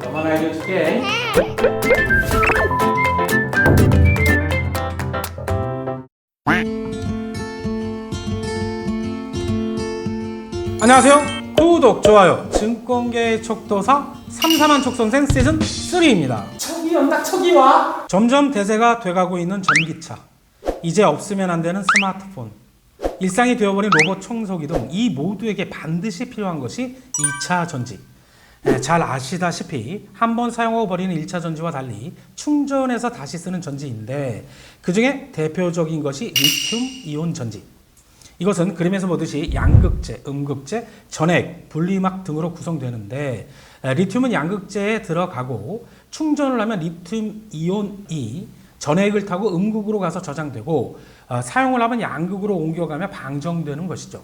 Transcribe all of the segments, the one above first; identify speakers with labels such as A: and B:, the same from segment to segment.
A: 너만 알려줄게. 안녕하세요. 구독, 좋아요, 증권계의 척도사 삼삼한 척선생 시즌 3입니다. 척이 온다, 척이 와. 점점 대세가 돼가고 있는 전기차, 이제 없으면 안 되는 스마트폰, 일상이 되어버린 로봇 청소기 등 이 모두에게 반드시 필요한 것이 2차 전지. 잘 아시다시피 한번 사용하고 버리는 1차 전지와 달리 충전해서 다시 쓰는 전지인데, 그 중에 대표적인 것이 리튬 이온 전지. 이것은 그림에서 보듯이 양극재, 음극재, 전해액, 분리막 등으로 구성되는데, 리튬은 양극재에 들어가고 충전을 하면 리튬 이온이 전해액을 타고 음극으로 가서 저장되고, 사용을 하면 양극으로 옮겨가며 방정되는 것이죠.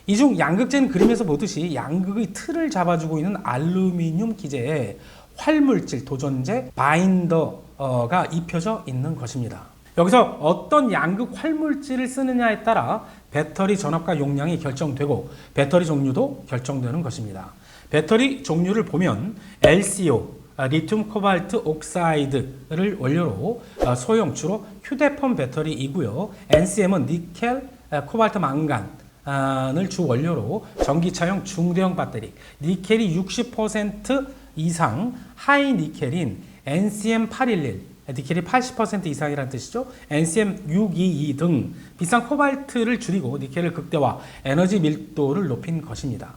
A: 이 중 양극재는 그림에서 보듯이 양극의 틀을 잡아주고 있는 알루미늄 기재에 활물질, 도전제, 바인더가 입혀져 있는 것입니다. 여기서 어떤 양극 활물질을 쓰느냐에 따라 배터리 전압과 용량이 결정되고 배터리 종류도 결정되는 것입니다. 배터리 종류를 보면 LCO, 리튬 코발트 옥사이드를 원료로 소형 주로 휴대폰 배터리이고요. NCM은 니켈, 코발트 망간을 주 원료로 전기차용 중대형 배터리, 니켈이 60% 이상 하이 니켈인 NCM 811, 니켈이 80% 이상이라는 뜻이죠. NCM 622 등 비싼 코발트를 줄이고 니켈을 극대화, 에너지 밀도를 높인 것입니다.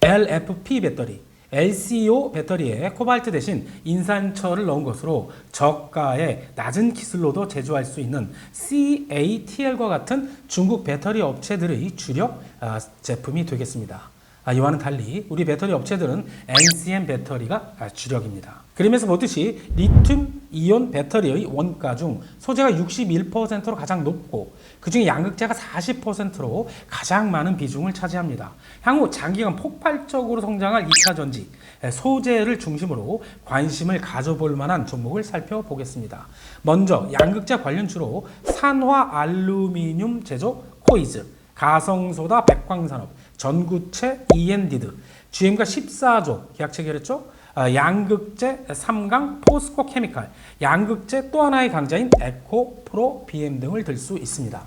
A: LFP 배터리, LCO 배터리에 코발트 대신 인산철을 넣은 것으로 저가의 낮은 기술로도 제조할 수 있는 CATL과 같은 중국 배터리 업체들의 주력 제품이 되겠습니다. 이와는 달리 우리 배터리 업체들은 NCM 배터리가 주력입니다. 그림에서 보듯이 리튬 이온 배터리의 원가 중 소재가 61%로 가장 높고, 그 중에 양극재가 40%로 가장 많은 비중을 차지합니다. 향후 장기간 폭발적으로 성장할 2차 전지, 소재를 중심으로 관심을 가져볼 만한 종목을 살펴보겠습니다. 먼저 양극재 관련주로 산화 알루미늄 제조 코이즈, 가성소다 백광산업, 전구체 EN디드, GM과 14조 계약 체결했죠. 양극재 3강 포스코 케미칼, 양극재 또 하나의 강자인 에코 프로 BM 등을 들 수 있습니다.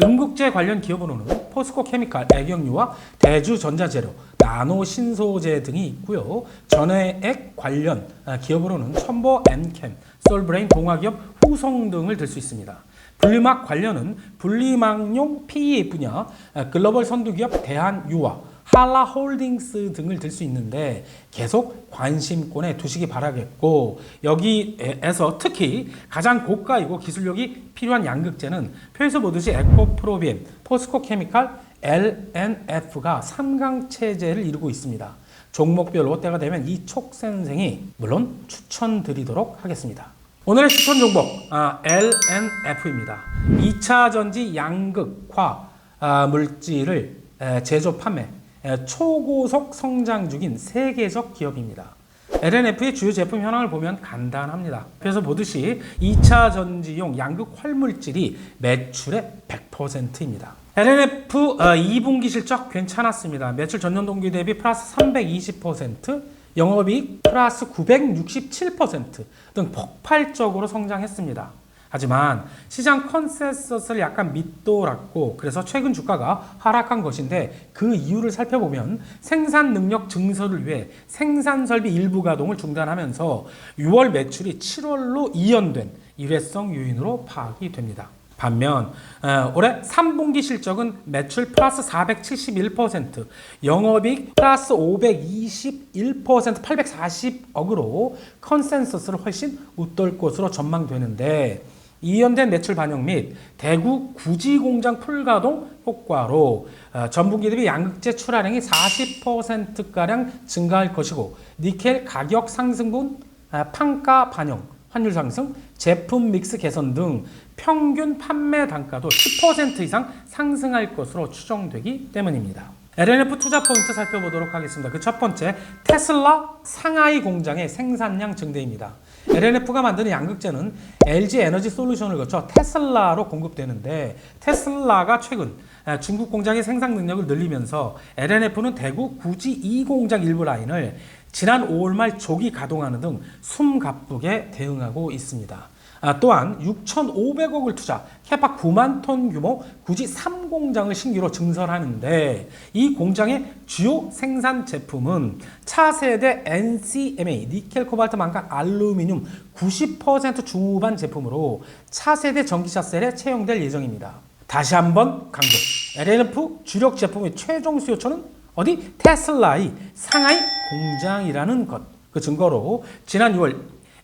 A: 음극재 관련 기업으로는 포스코 케미칼, 애경유와 대주 전자재료, 나노 신소재 등이 있고요. 전해액 관련 기업으로는 첨보 엔캠, 솔브레인 동화기업 후성 등을 들 수 있습니다. 분리막 관련은 분리막용 PE 분야 글로벌 선두기업 대한유화, 한라홀딩스 등을 들 수 있는데, 계속 관심권에 두시기 바라겠고, 여기에서 특히 가장 고가이고 기술력이 필요한 양극재는 표에서 보듯이 에코프로비엠, 포스코 케미칼, LNF가 3강 체제를 이루고 있습니다. 종목별로 때가 되면 이 촉선생이 물론 추천드리도록 하겠습니다. 오늘의 추천 종목 LNF입니다. 2차 전지 양극화 물질을 제조 판매, 초고속 성장 중인 세계적 기업입니다. LNF의 주요 제품 현황을 보면 간단합니다. 그래서 보듯이 2차 전지용 양극 활물질이 매출의 100%입니다. LNF 2분기 실적 괜찮았습니다. 매출 전년 동기 대비 플러스 320%, 영업이익 플러스 967% 등 폭발적으로 성장했습니다. 하지만 시장 컨센서스를 약간 밑돌았고, 그래서 최근 주가가 하락한 것인데, 그 이유를 살펴보면 생산 능력 증설을 위해 생산 설비 일부 가동을 중단하면서 6월 매출이 7월로 이연된 일회성 요인으로 파악이 됩니다. 반면 올해 3분기 실적은 매출 플러스 471%, 영업이익 플러스 521%, 840억으로 컨센서스를 훨씬 웃돌 것으로 전망되는데, 이연된 매출 반영 및 대구 구지 공장 풀가동 효과로 전분기 대비 양극재 출하량이 40%가량 증가할 것이고, 니켈 가격 상승분, 판가 반영, 환율 상승, 제품 믹스 개선 등 평균 판매 단가도 10% 이상 상승할 것으로 추정되기 때문입니다. LNF 투자 포인트 살펴보도록 하겠습니다. 그 첫 번째, 테슬라 상하이 공장의 생산량 증대입니다. LNF가 만드는 양극재는 LG 에너지 솔루션을 거쳐 테슬라로 공급되는데 테슬라가 최근 중국 공장의 생산 능력을 늘리면서 LNF는 대구 구지 2공장 일부 라인을 지난 5월 말 조기 가동하는 등 숨가쁘게 대응하고 있습니다. 또한 6,500억을 투자, 캐파 9만 톤 규모 구지 3공장을 신규로 증설하는데 이 공장의 주요 생산 제품은 차세대 NCMA, 니켈, 코발트, 망간, 알루미늄 90% 중후반 제품으로 차세대 전기차 셀에 채용될 예정입니다. 다시 한번 강조, LNF 주력 제품의 최종 수요처는 어디? 테슬라의 상하이 공장이라는 것. 그 증거로 지난 6월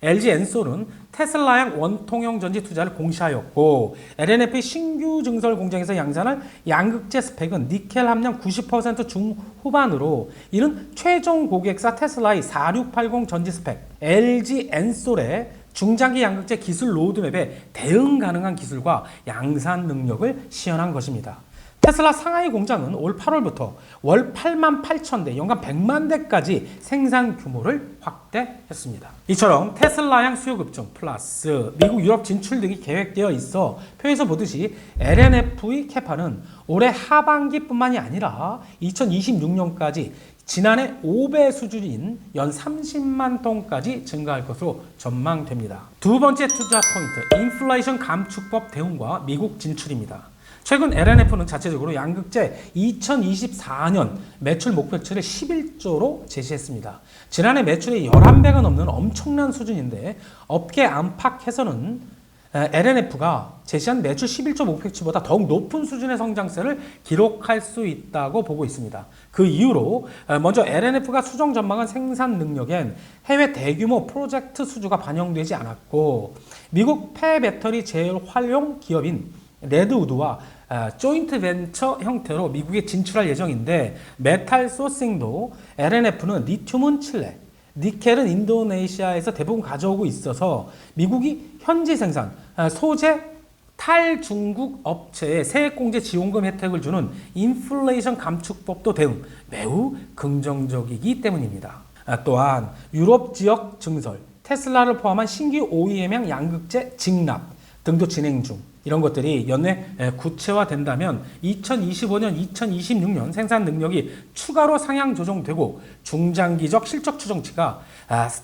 A: LG 엔솔은 테슬라양 원통형 전지 투자를 공시하였고 LNF의 신규 증설 공장에서 양산할 양극재 스펙은 니켈 함량 90% 중후반으로 이는 최종 고객사 테슬라의 4680 전지 스펙, LG 엔솔의 중장기 양극재 기술 로드맵에 대응 가능한 기술과 양산 능력을 시연한 것입니다. 테슬라 상하이 공장은 올 8월부터 월 8만 8천 대, 연간 100만 대까지 생산 규모를 확대했습니다. 이처럼 테슬라양 수요 급증 플러스 미국, 유럽 진출 등이 계획되어 있어 표에서 보듯이 LNF의 캐파는 올해 하반기뿐만이 아니라 2026년까지 지난해 5배 수준인 연 30만 톤까지 증가할 것으로 전망됩니다. 두 번째 투자 포인트, 인플레이션 감축법 대응과 미국 진출입니다. 최근 LNF는 자체적으로 양극재 2024년 매출 목표치를 11조로 제시했습니다. 지난해 매출의 11배가 넘는 엄청난 수준인데 업계 안팎에서는 LNF가 제시한 매출 11조 목표치보다 더욱 높은 수준의 성장세를 기록할 수 있다고 보고 있습니다. 그 이유로 먼저 LNF가 수정 전망한 생산 능력엔 해외 대규모 프로젝트 수주가 반영되지 않았고 미국 폐배터리 재활용 기업인 레드우드와 조인트 벤처 형태로 미국에 진출할 예정인데 메탈 소싱도 LNF는 리튬은 칠레, 니켈은 인도네시아에서 대부분 가져오고 있어서 미국이 현지 생산, 소재 탈중국 업체에 세액공제 지원금 혜택을 주는 인플레이션 감축법도 대응 매우 긍정적이기 때문입니다. 또한 유럽 지역 증설, 테슬라를 포함한 신규 OEM형 양극재 직납 등도 진행 중. 이런 것들이 연내 구체화된다면 2025년, 2026년 생산 능력이 추가로 상향 조정되고 중장기적 실적 추정치가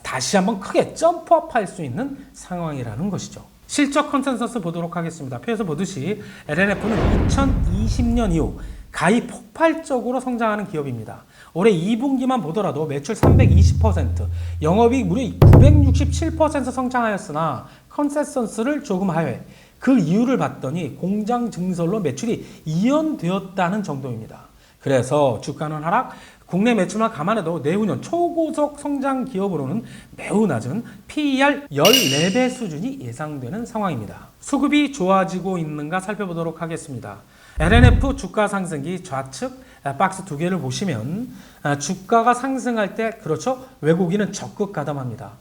A: 다시 한번 크게 점프업할 수 있는 상황이라는 것이죠. 실적 컨센서스 보도록 하겠습니다. 표에서 보듯이 LNF는 2020년 이후 가히 폭발적으로 성장하는 기업입니다. 올해 2분기만 보더라도 매출 320%, 영업이익 무려 967% 성장하였으나 컨센서스를 조금 하회. 그 이유를 봤더니 공장 증설로 매출이 이연되었다는 정도입니다. 그래서 주가는 하락, 국내 매출만 감안해도 내후년 초고속 성장 기업으로는 매우 낮은 PER 14배 수준이 예상되는 상황입니다. 수급이 좋아지고 있는가 살펴보도록 하겠습니다. LNF 주가 상승기 좌측 박스 두 개를 보시면 주가가 상승할 때 그렇죠, 외국인은 적극 가담합니다.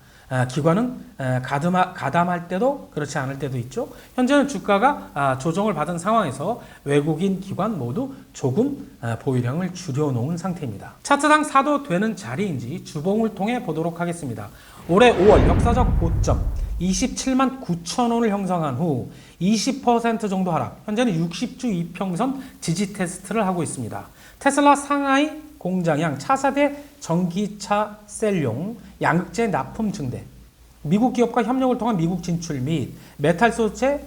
A: 기관은 가담할 때도 그렇지 않을 때도 있죠. 현재는 주가가 조정을 받은 상황에서 외국인 기관 모두 조금 보유량을 줄여놓은 상태입니다. 차트상 사도 되는 자리인지 주봉을 통해 보도록 하겠습니다. 올해 5월 역사적 고점 27만 9천 원을 형성한 후 20% 정도 하락, 현재는 60주 이평선 지지 테스트를 하고 있습니다. 테슬라 상하이 공장양 차세대 전기차 셀용 양극재 납품 증대, 미국 기업과 협력을 통한 미국 진출 및 메탈 소재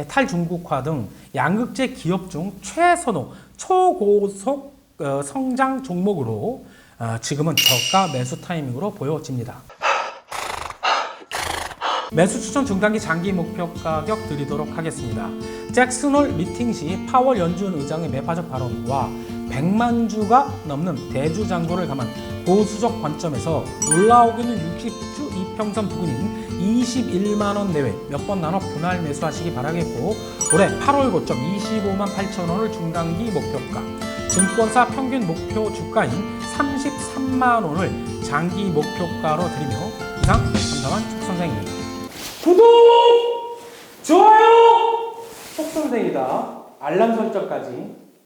A: 탈중국화 등 양극재 기업 중 최선호 초고속 성장 종목으로 지금은 저가 매수 타이밍으로 보여집니다. 매수 추천 중단기 장기 목표 가격 드리도록 하겠습니다. 잭슨홀 미팅 시 파월 연준 의장의 매파적 발언과 100만 주가 넘는 대주장고를 감안 보수적 관점에서 올라오고 있는 60주 이평선 부근인 21만 원 내외 몇 번 나눠 분할 매수하시기 바라겠고, 올해 8월 고점 25만 8천 원을 중단기 목표가, 증권사 평균 목표 주가인 33만 원을 장기 목표가로 드리며 이상 삼성한 촉선생입니다. 구독! 좋아요! 촉선생이다. 알람 설정까지